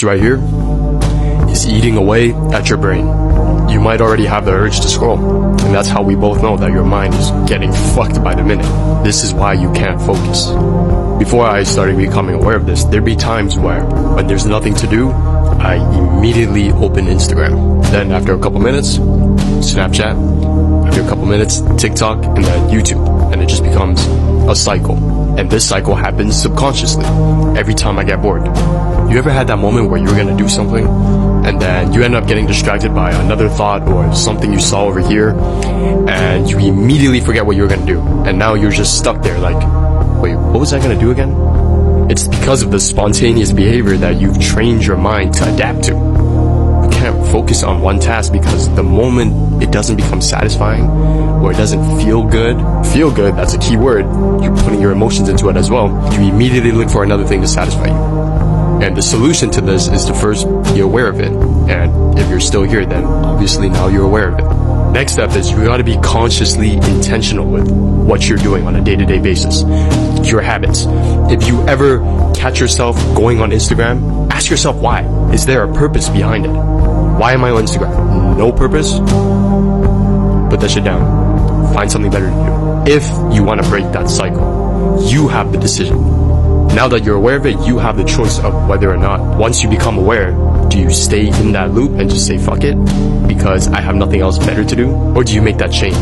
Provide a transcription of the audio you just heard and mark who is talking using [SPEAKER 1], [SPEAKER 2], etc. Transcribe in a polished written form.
[SPEAKER 1] habits right here is eating away at your brain. You might already have the urge to scroll, and that's how we both know that your mind is getting fucked by the minute. This is why you can't focus. Before I started becoming aware of this, there'd be times where when there's nothing to do, I immediately open Instagram. Then after a couple minutes, Snapchat. After a couple minutes, TikTok, and then YouTube. And it just becomes a cycle. And this cycle happens subconsciously every time I get bored. You ever had that moment where you're gonna do something and then you end up getting distracted by another thought or something you saw over here, and you immediately forget what you were gonna do, and now you're just stuck there like, wait, what was I gonna do again? It's because of the spontaneous behavior that you've trained your mind to adapt to. You can't focus on one task because the moment it doesn't become satisfying or it doesn't feel good, that's a key word, you're putting your emotions into it as well, you immediately look for another thing to satisfy you. And the solution to this is to first be aware of it. And if you're still here, then obviously now you're aware of it. Next step is you gotta be consciously intentional with what you're doing on a day-to-day basis. Your habits. If you ever catch yourself going on Instagram, ask yourself why. Is there a purpose behind it? Why am I on Instagram? No purpose? Put that shit down. Find something better to do. If you want to break that cycle, you have the decision. Now that you're aware of it, you have the choice of whether or not, once you become aware, do you stay in that loop and just say fuck it because I have nothing else better to do? Or do you make that change?